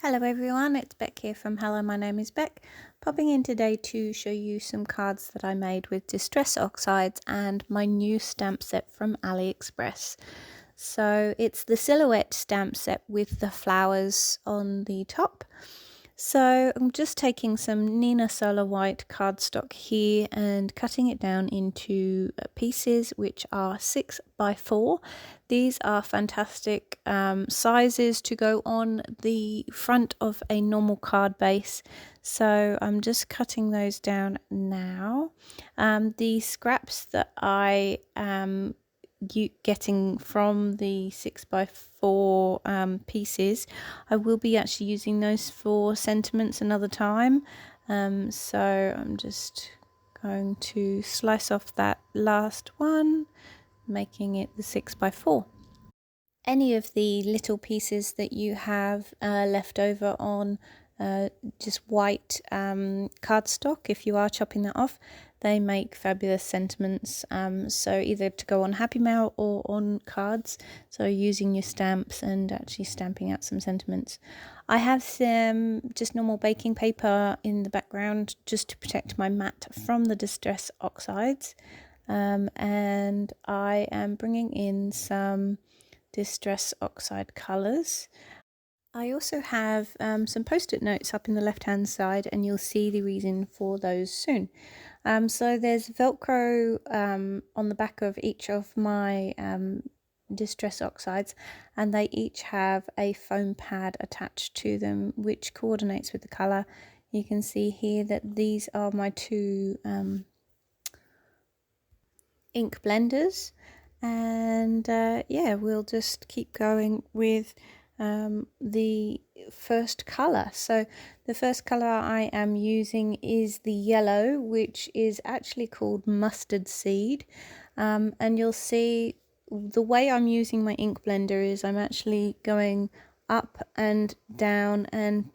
Hello everyone, it's Beck here from Hello, my name is Beck, popping in today to show you some cards that I made with Distress Oxides and my new stamp set from AliExpress. So it's the silhouette stamp set with the flowers on the top. So I'm just taking some Nina Solar White cardstock here and cutting it down into pieces which are 6 by 4. These are fantastic sizes to go on the front of a normal card base. So I'm just cutting those down now. The scraps that I am getting from the 6 by 4 pieces, I will be actually using those for sentiments another time. So I'm just going to slice off that last one, making it the 6 by 4. Any of the little pieces that you have left over on just white cardstock, if you are chopping that off, they make fabulous sentiments, so either to go on Happy Mail or on cards, so using your stamps and actually stamping out some sentiments. I have some just normal baking paper in the background just to protect my mat from the Distress Oxides, and I am bringing in some Distress Oxide colours. I also have some post-it notes up in the left hand side, and you'll see the reason for those soon. So there's Velcro on the back of each of my Distress Oxides, and they each have a foam pad attached to them which coordinates with the colour. You can see here that these are my two ink blenders, and yeah, we'll just keep going with the first colour. So the first colour I am using is the yellow, which is actually called Mustard Seed, and you'll see the way I'm using my ink blender is I'm actually going up and down and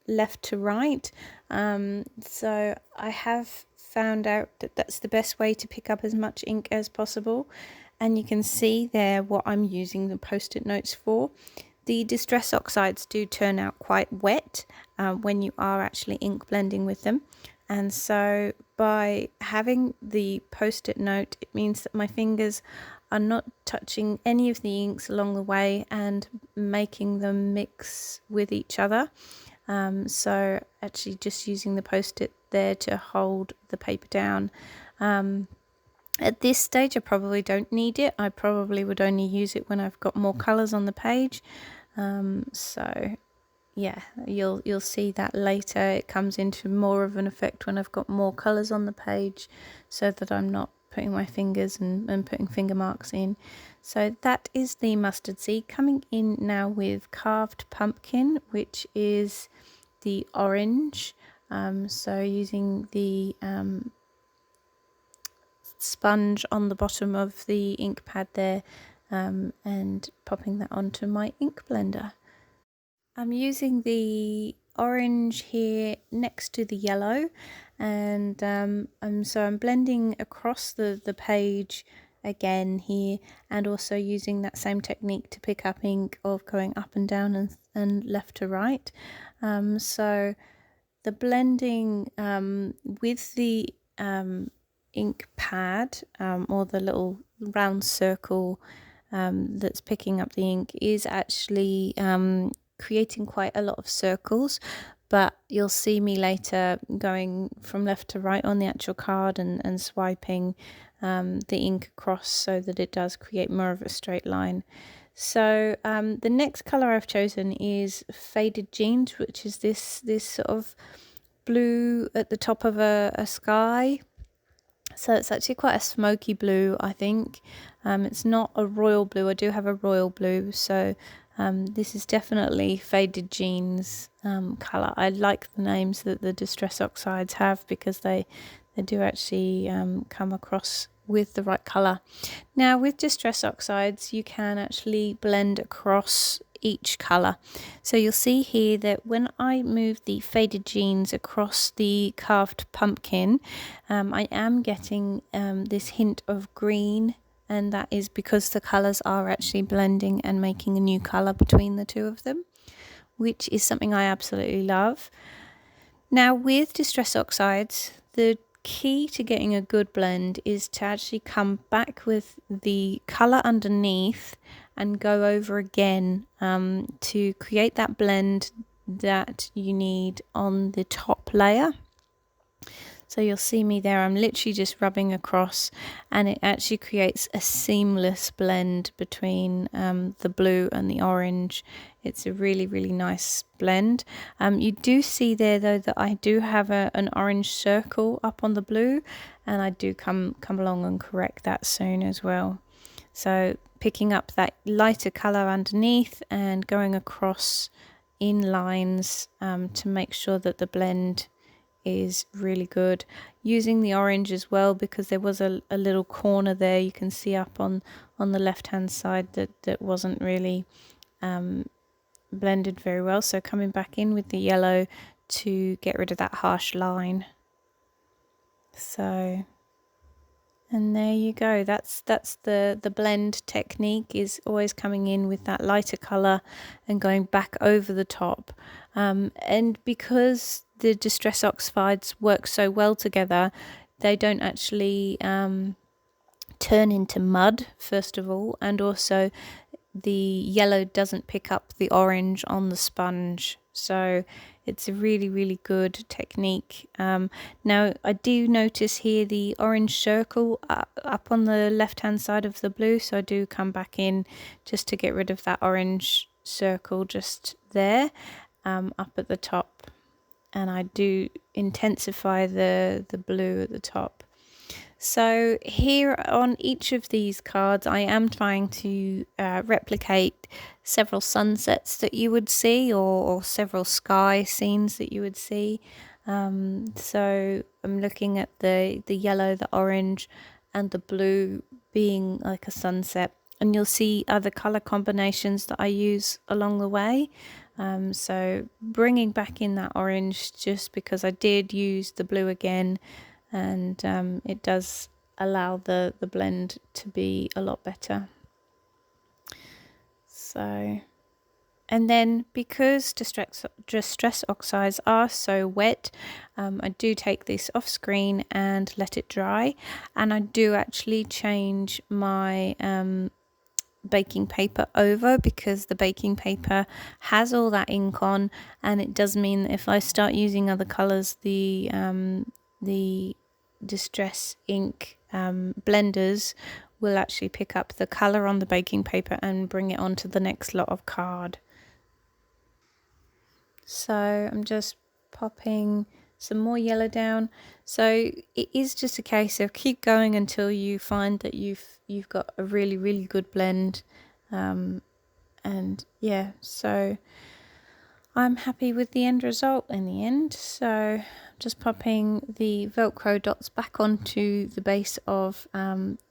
left to right, so I have found out that that's the best way to pick up as much ink as possible, and you can see there what I'm using the post-it notes for. The Distress Oxides do turn out quite wet when you are actually ink blending with them, and so by having the post-it note, it means that my fingers are not touching any of the inks along the way and making them mix with each other. So actually just using the post-it there to hold the paper down. At this stage I probably don't need it. I probably would only use it when I've got more colours on the page. So yeah, you'll see that later. It comes into more of an effect when I've got more colours on the page, so that I'm not putting my fingers and putting finger marks in. So that is the Mustard Seed. Coming in now with Carved Pumpkin, which is the orange. So using the sponge on the bottom of the ink pad there, and popping that onto my ink blender. I'm using the orange here next to the yellow, and so I'm blending across the page again here, and also using that same technique to pick up ink of going up and down and left to right. So the blending with the ink pad, or the little round circle that's picking up the ink, is actually creating quite a lot of circles, but you'll see me later going from left to right on the actual card and swiping the ink across so that it does create more of a straight line. So the next color I've chosen is Faded Jeans, which is this sort of blue at the top of a sky. So it's actually quite a smoky blue, I think. It's not a royal blue. I do have a royal blue, so this is definitely Faded Jeans colour. I like the names that the Distress Oxides have, because they do actually come across with the right colour. Now with Distress Oxides you can actually blend across each colour. So you'll see here that when I move the Faded Jeans across the Carved Pumpkin, I am getting this hint of green, and that is because the colours are actually blending and making a new colour between the two of them. which is something I absolutely love. Now with Distress Oxides, the key to getting a good blend is to actually come back with the colour underneath and go over again to create that blend that you need on the top layer. So you'll see me there, I'm literally just rubbing across, and it actually creates a seamless blend between the blue and the orange. It's a really, really nice blend. You do see there though that I do have an orange circle up on the blue, and I do come along and correct that soon as well. So picking up that lighter colour underneath and going across in lines to make sure that the blend is really good. Using the orange as well, because there was a little corner there you can see up on the left hand side that wasn't really blended very well, so coming back in with the yellow to get rid of that harsh line. So, and there you go, that's the blend technique, is always coming in with that lighter color and going back over the top. And because the Distress Oxides work so well together, they don't actually turn into mud, first of all, and also the yellow doesn't pick up the orange on the sponge. So it's a really, really good technique. Now I do notice here the orange circle up on the left hand side of the blue, so I do come back in just to get rid of that orange circle just there up at the top, and I do intensify the blue at the top. So here on each of these cards, I am trying to replicate several sunsets that you would see, or several sky scenes that you would see. So I'm looking at the yellow, the orange, and the blue being like a sunset. And you'll see other color combinations that I use along the way. So bringing back in that orange, just because I did use the blue again, and it does allow the blend to be a lot better. So, and then because Distress Oxides are so wet, I do take this off screen and let it dry, and I do actually change my baking paper over, because the baking paper has all that ink on, and it does mean that if I start using other colors, the Distress ink blenders will actually pick up the color on the baking paper and bring it onto the next lot of card. So I'm just popping some more yellow down. So it is just a case of keep going until you find that you've got a really, really good blend. And yeah, so I'm happy with the end result in the end. So just popping the Velcro dots back onto the base of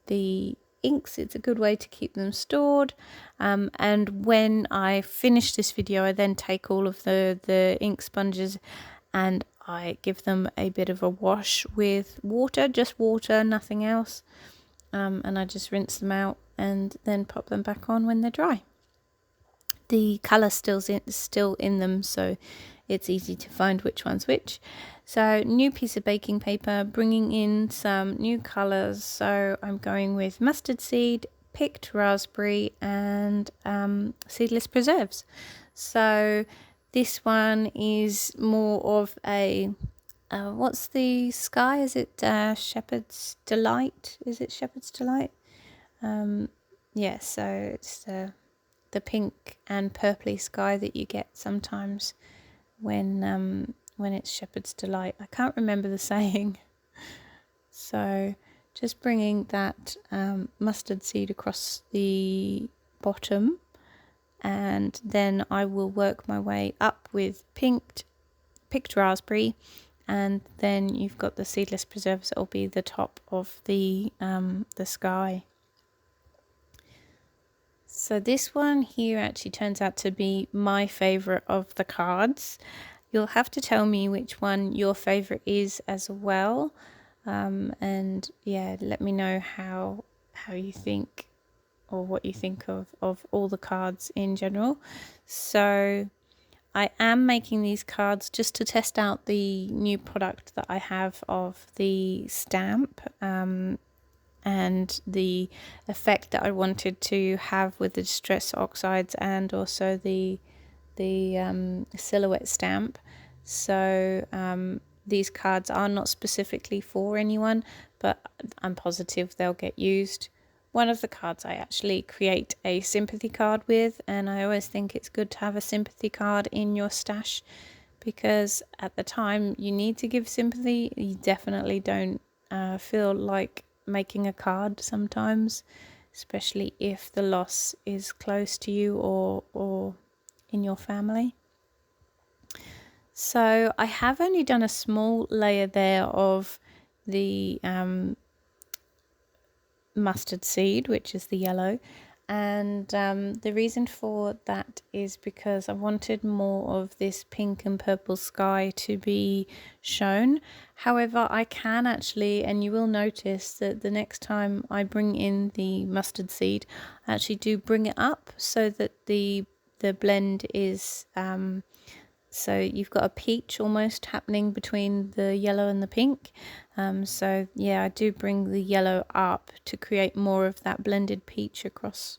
the inks. It's a good way to keep them stored. And when I finish this video, I then take all of the ink sponges and I give them a bit of a wash with water, just water, nothing else. And I just rinse them out and then pop them back on when they're dry. The colour still in them, so it's easy to find which one's which. So new piece of baking paper, bringing in some new colours. So I'm going with mustard seed, picked raspberry, and seedless preserves. So this one is more of a what's the sky? Is it Shepherd's Delight? Is it Shepherd's Delight? Yeah, so it's the pink and purpley sky that you get sometimes when it's Shepherd's Delight. I can't remember the saying. So just bringing that mustard seed across the bottom, and then I will work my way up with picked raspberry, and then you've got the seedless preserves that will be the top of the sky. So this one here actually turns out to be my favourite of the cards. You'll have to tell me which one your favourite is as well. And yeah, let me know how you think, or what you think of all the cards in general. So I am making these cards just to test out the new product that I have of the stamp and the effect that I wanted to have with the Distress Oxides and also the silhouette stamp. So these cards are not specifically for anyone, but I'm positive they'll get used. One of the cards I actually create a sympathy card with, and I always think it's good to have a sympathy card in your stash because at the time you need to give sympathy. You definitely don't feel like making a card sometimes, especially if the loss is close to you or in your family. So I have only done a small layer there of the mustard seed, which is the yellow, and the reason for that is because I wanted more of this pink and purple sky to be shown. However, I can actually, and you will notice that the next time I bring in the mustard seed, I actually do bring it up so that the blend is so you've got a peach almost happening between the yellow and the pink. So yeah, I do bring the yellow up to create more of that blended peach across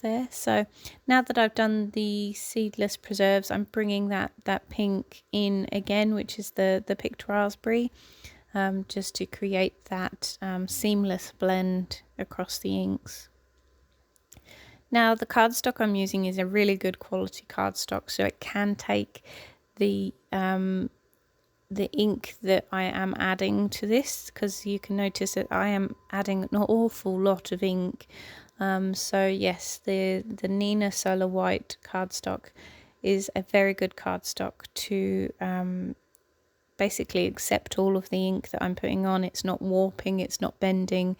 there. So now that I've done the seedless preserves, I'm bringing that pink in again, which is the picked raspberry, just to create that seamless blend across the inks. Now the cardstock I'm using is a really good quality cardstock, so it can take the ink that I am adding to this, because you can notice that I am adding an awful lot of ink. So yes, the Nina Solar White cardstock is a very good cardstock to basically accept all of the ink that I'm putting on. It's not warping, it's not bending,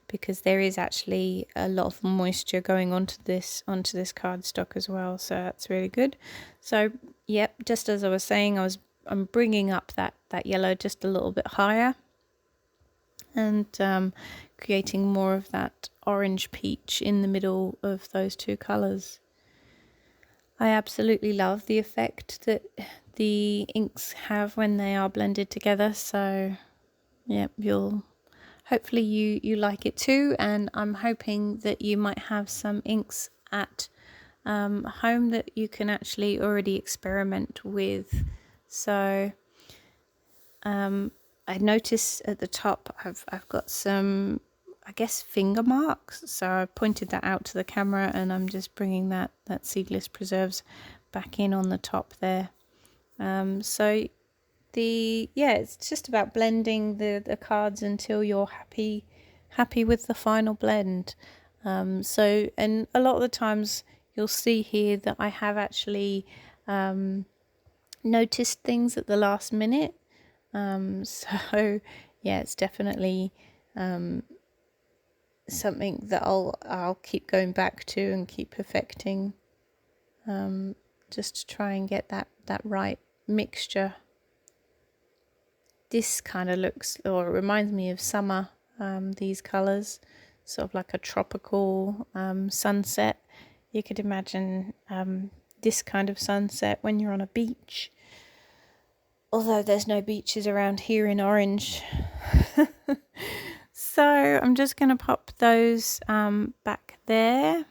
because there is actually a lot of moisture going onto this cardstock as well, so that's really good. So yep, just as I was saying, I'm bringing up that yellow just a little bit higher and creating more of that orange peach in the middle of those two colors. I absolutely love the effect that the inks have when they are blended together, so yeah, hopefully you like it too, and I'm hoping that you might have some inks at home that you can actually already experiment with. So I noticed at the top I've got some, I guess, finger marks, so I pointed that out to the camera, and I'm just bringing that seedless preserves back in on the top there. So it's just about blending the cards until you're happy with the final blend. So, and a lot of the times you'll see here that I have actually noticed things at the last minute. So yeah, it's definitely something that I'll keep going back to and keep perfecting, just to try and get that right mixture. This kind of looks, or it reminds me of summer, these colours, sort of like a tropical sunset. You could imagine this kind of sunset when you're on a beach, although there's no beaches around here in Orange. So I'm just going to pop those back there,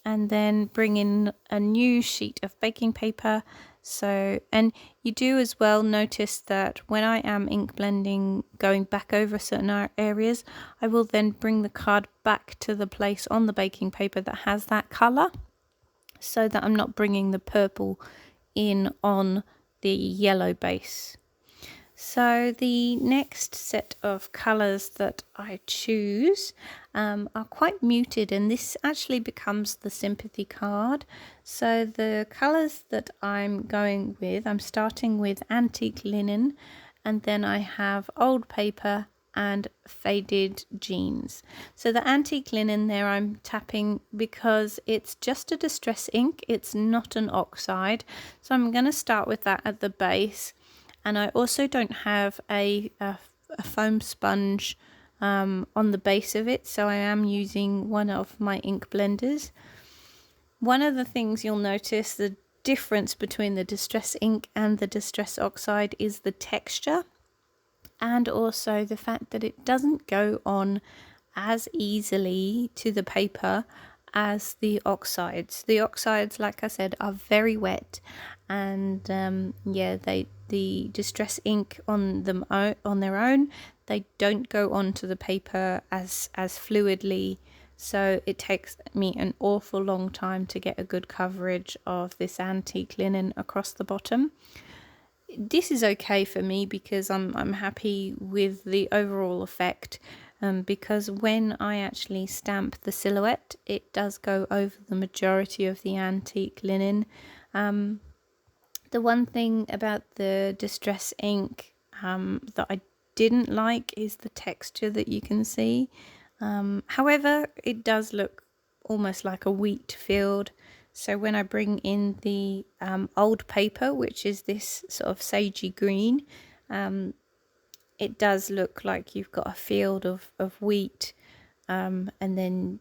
and then bring in a new sheet of baking paper. So, and you do as well notice that when I am ink blending, going back over certain areas, I will then bring the card back to the place on the baking paper that has that colour, so that I'm not bringing the purple in on the yellow base. So the next set of colours that I choose are quite muted, and this actually becomes the sympathy card. So the colours that I'm going with, I'm starting with antique linen, and then I have old paper and faded jeans. So the antique linen there I'm tapping because it's just a distress ink, it's not an oxide. So I'm going to start with that at the base. And I also don't have a foam sponge on the base of it, so I am using one of my ink blenders. One of the things you'll notice, the difference between the Distress ink and the Distress Oxide is the texture, and also the fact that it doesn't go on as easily to the paper as the oxides. The oxides, like I said, are very wet, and yeah, the Distress ink on their own, they don't go onto the paper as fluidly. So it takes me an awful long time to get a good coverage of this antique linen across the bottom. This is okay for me because I'm happy with the overall effect, because when I actually stamp the silhouette, it does go over the majority of the antique linen. The one thing about the Distress ink that I didn't like is the texture that you can see. However, it does look almost like a wheat field. So when I bring in the old paper, which is this sort of sagey green, it does look like you've got a field of wheat, and then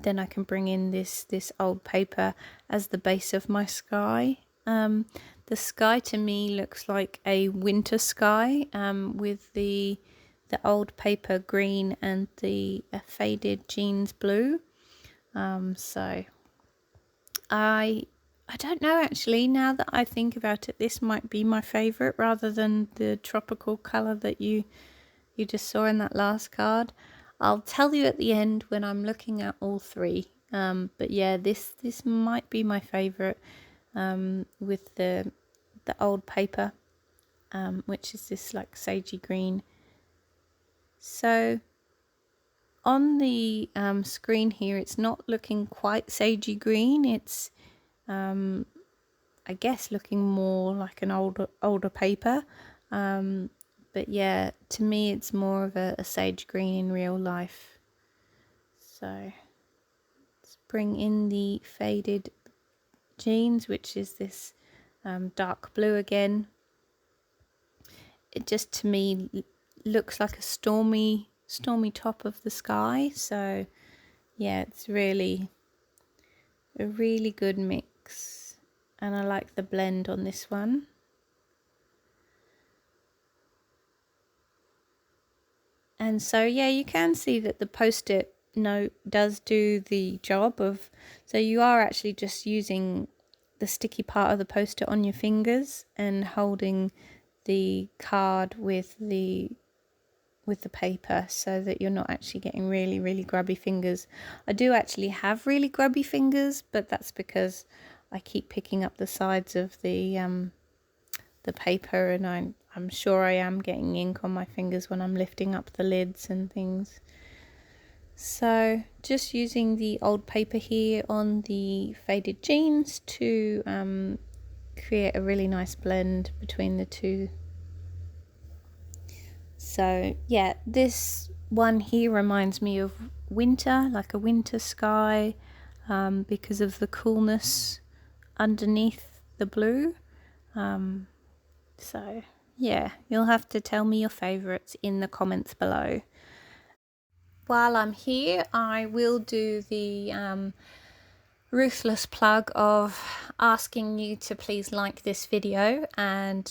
I can bring in this old paper as the base of my sky. The sky to me looks like a winter sky, with the old paper green and the faded jeans blue. So I don't know, actually. Now that I think about it, this might be my favorite rather than the tropical color that you just saw in that last card. I'll tell you at the end when I'm looking at all three. But yeah, this might be my favorite, with the old paper, which is this like sagey green. So on the screen here, it's not looking quite sagey green. It's I guess looking more like an older paper, but yeah, to me it's more of a sage green in real life. So let's bring in the faded jeans, which is this dark blue again. It just to me looks like a stormy top of the sky. So yeah, it's really a really good mix, and I like the blend on this one. And so yeah, you can see that the post-it note does do the job of, so you are actually just using the sticky part of the post-it on your fingers and holding the card with the paper, so that you're not actually getting really grubby fingers. I do actually have really grubby fingers, but that's because I keep picking up the sides of the paper, and I'm sure I am getting ink on my fingers when I'm lifting up the lids and things. So just using the old paper here on the faded jeans to create a really nice blend between the two. So yeah, this one here reminds me of winter, like a winter sky, because of the coolness underneath the blue. So yeah, you'll have to tell me your favourites in the comments below. While I'm here, I will do the ruthless plug of asking you to please like this video, and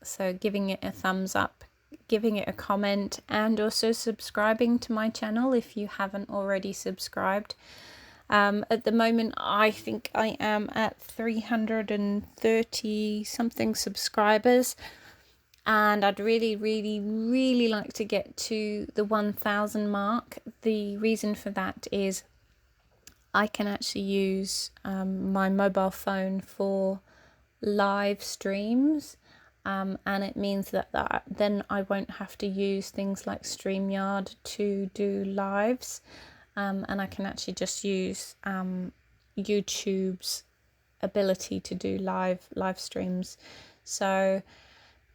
so giving it a thumbs up, giving it a comment, and also subscribing to my channel if you haven't already subscribed. At the moment, I think I am at 330 something subscribers, and I'd really like to get to the 1,000 mark. The reason for that is I can actually use my mobile phone for live streams, and it means that then I won't have to use things like StreamYard to do lives, and I can actually just use YouTube's ability to do live streams. So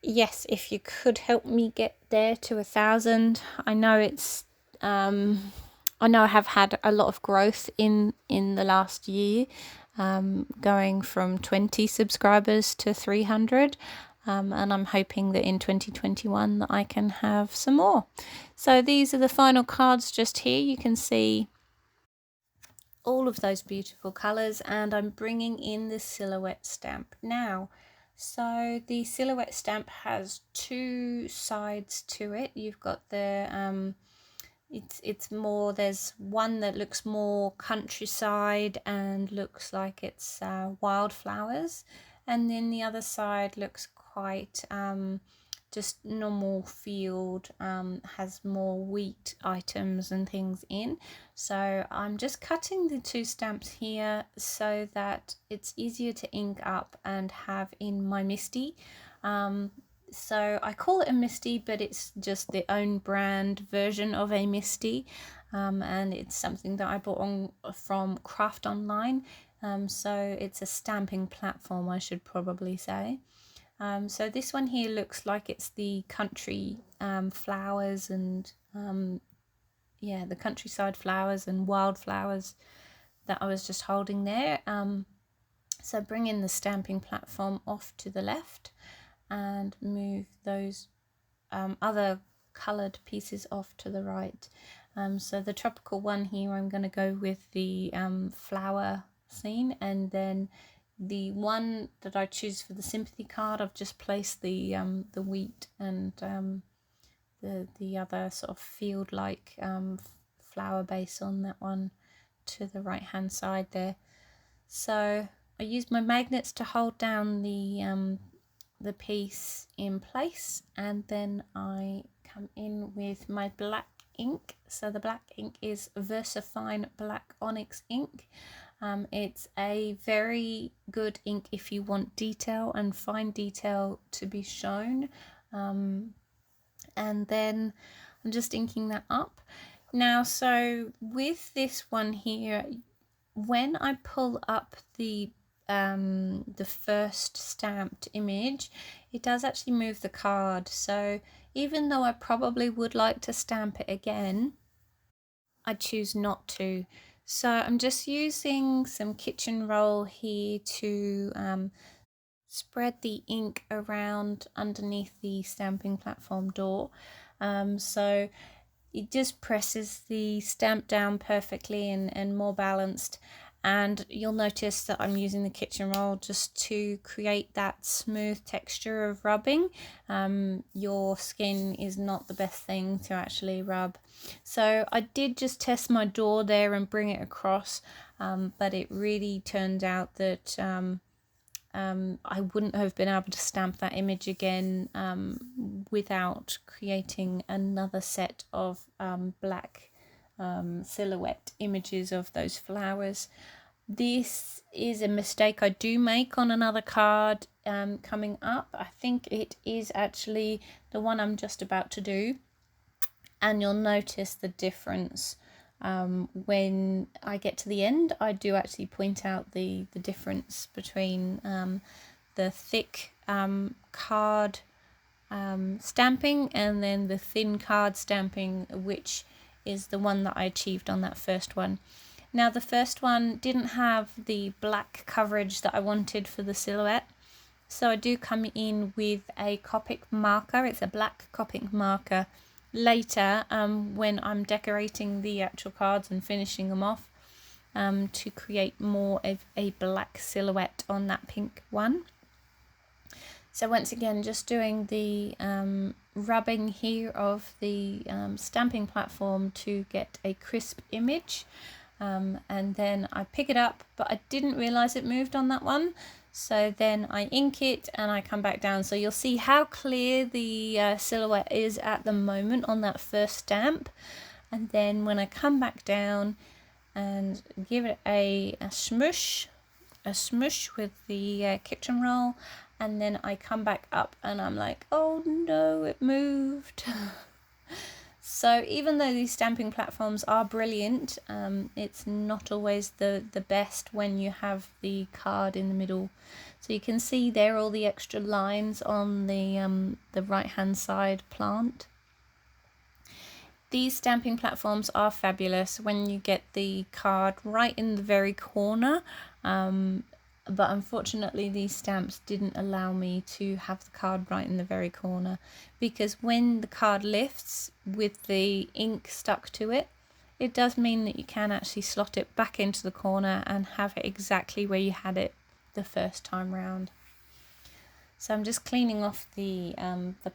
yes, if you could help me get there to 1,000. I know it's I know I have had a lot of growth in the last year, going from 20 subscribers to 300, and I'm hoping that in 2021 that I can have some more. So these are the final cards just here. You can see all of those beautiful colours, and I'm bringing in the silhouette stamp now. So the silhouette stamp has two sides to it. You've got the it's more, there's one that looks more countryside and looks like it's wildflowers, and then the other side looks quite just normal field, has more wheat items and things in. So I'm just cutting the two stamps here so that it's easier to ink up and have in my Misty. So I call it a Misty, but it's just the own brand version of a Misty, and it's something that I bought on from Craft Online. So it's a stamping platform, I should probably say. So this one here looks like it's the country flowers and yeah, the countryside flowers and wildflowers that I was just holding there. So bring in the stamping platform off to the left and move those other coloured pieces off to the right. So the tropical one here, I'm going to go with the flower scene, and then the one that I choose for the sympathy card, I've just placed the wheat and the other sort of field-like flower base on that one to the right hand side there. So I use my magnets to hold down the piece in place, and then I come in with my black ink. So the black ink is VersaFine Black Onyx ink. It's a very good ink if you want detail and fine detail to be shown. And then I'm just inking that up. Now, so with this one here, when I pull up the first stamped image, it does actually move the card. So even though I probably would like to stamp it again, I choose not to. So I'm just using some kitchen roll here to spread the ink around underneath the stamping platform door. So it just presses the stamp down perfectly and more balanced. And you'll notice that I'm using the kitchen roll just to create that smooth texture of rubbing. Your skin is not the best thing to actually rub. So I did just test my door there and bring it across, but it really turned out that I wouldn't have been able to stamp that image again without creating another set of black silhouette images of those flowers. This is a mistake I do make on another card coming up. I think it is actually the one I'm just about to do, and you'll notice the difference. When I get to the end, I do actually point out the difference between the thick card stamping and then the thin card stamping, which is the one that I achieved on that first one. Now the first one didn't have the black coverage that I wanted for the silhouette, so I do come in with a Copic marker. It's a black Copic marker later when I'm decorating the actual cards and finishing them off to create more of a black silhouette on that pink one. So once again, just doing the rubbing here of the stamping platform to get a crisp image, and then I pick it up, but I didn't realize it moved on that one. So then I ink it and I come back down. So you'll see how clear the silhouette is at the moment on that first stamp. And then when I come back down and give it a smush with the kitchen roll, and then I come back up and I'm like, oh no, it moved. So even though these stamping platforms are brilliant, it's not always the best when you have the card in the middle. So you can see there all the extra lines on the right hand side plant. These stamping platforms are fabulous when you get the card right in the very corner, but unfortunately these stamps didn't allow me to have the card right in the very corner, because when the card lifts with the ink stuck to it, it does mean that you can actually slot it back into the corner and have it exactly where you had it the first time round. So I'm just cleaning off the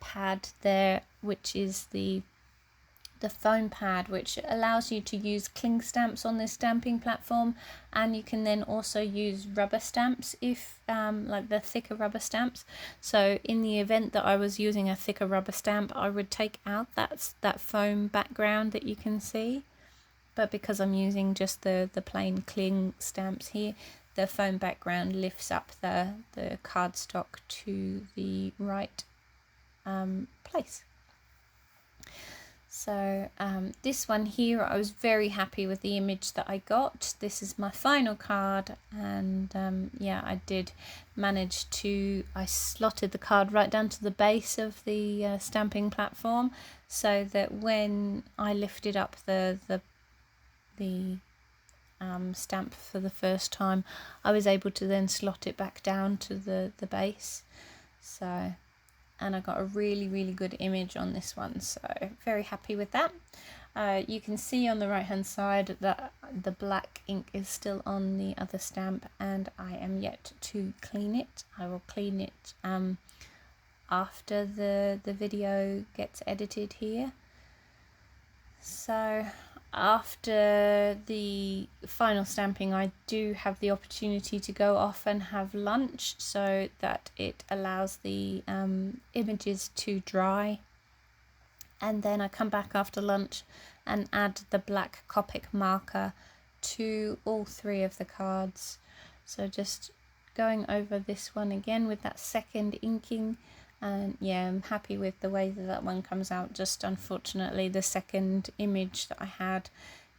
pad there, which is the foam pad, which allows you to use cling stamps on this stamping platform, and you can then also use rubber stamps if like the thicker rubber stamps. So in the event that I was using a thicker rubber stamp, I would take out that foam background that you can see, but because I'm using just the plain cling stamps here, the foam background lifts up the cardstock to the right place. So this one here, I was very happy with the image that I got. This is my final card, and yeah, I did manage to, I slotted the card right down to the base of the stamping platform, so that when I lifted up the stamp for the first time, I was able to then slot it back down to the base. So, and I got a really good image on this one, so very happy with that. You can see on the right hand side that the black ink is still on the other stamp, and I am yet to clean it. I will clean it after the video gets edited here. So after the final stamping, I do have the opportunity to go off and have lunch, so that it allows the images to dry, and then I come back after lunch and add the black Copic marker to all three of the cards. So just going over this one again with that second inking, and yeah, I'm happy with the way that one comes out. Just unfortunately the second image that I had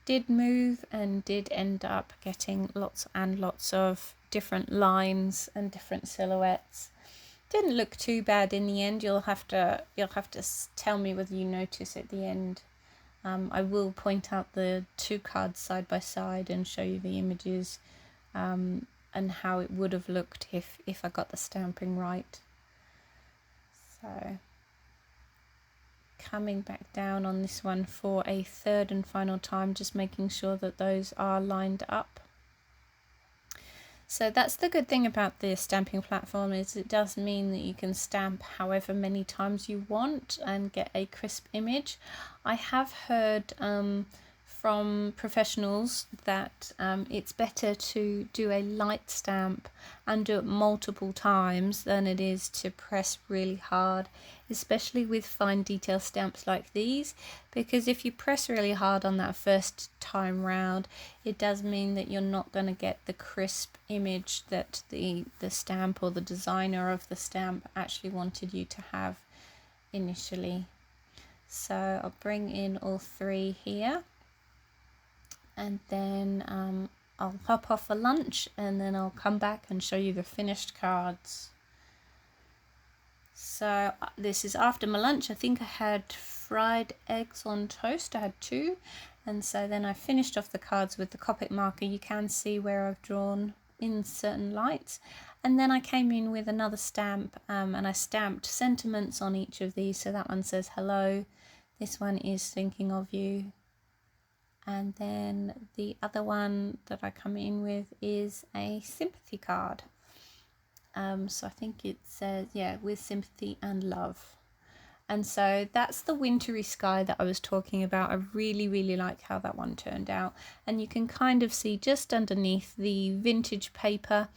did move and did end up getting lots and lots of different lines and different silhouettes. Didn't look too bad in the end. You'll have to tell me whether you notice at the end. I will point out the two cards side by side and show you the images and how it would have looked if I got the stamping right. So coming back down on this one for a third and final time, just making sure that those are lined up. So that's the good thing about the stamping platform, is it does mean that you can stamp however many times you want and get a crisp image. I have heard from professionals that it's better to do a light stamp and do it multiple times than it is to press really hard, especially with fine detail stamps like these, because if you press really hard on that first time round, it does mean that you're not going to get the crisp image that the stamp or the designer of the stamp actually wanted you to have initially. So I'll bring in all three here, and then I'll hop off for lunch, and then I'll come back and show you the finished cards. So this is after my lunch. I think I had fried eggs on toast. I had 2, and so then I finished off the cards with the Copic marker. You can see where I've drawn in certain lights, and then I came in with another stamp and I stamped sentiments on each of these. So that one says hello, this one is thinking of you, and then the other one that I come in with is a sympathy card. So I think it says, yeah, with sympathy and love. And so that's the wintry sky that I was talking about. I really like how that one turned out. And you can kind of see just underneath the vintage paper,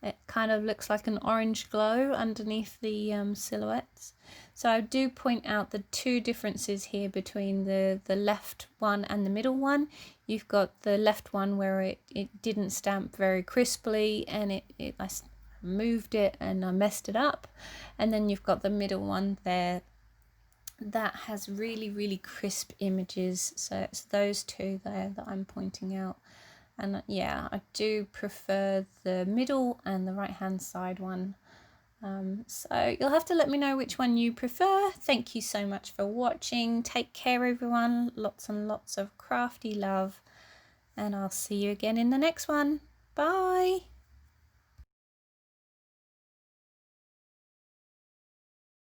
it kind of looks like an orange glow underneath the silhouettes. So I do point out the two differences here between the left one and the middle one. You've got the left one where it didn't stamp very crisply, and I moved it and I messed it up. And then you've got the middle one there that has really crisp images. So it's those two there that I'm pointing out. And yeah, I do prefer the middle and the right hand side one. So you'll have to let me know which one you prefer. Thank you so much for watching. Take care everyone. Lots and lots of crafty love, and I'll see you again in the next one. Bye.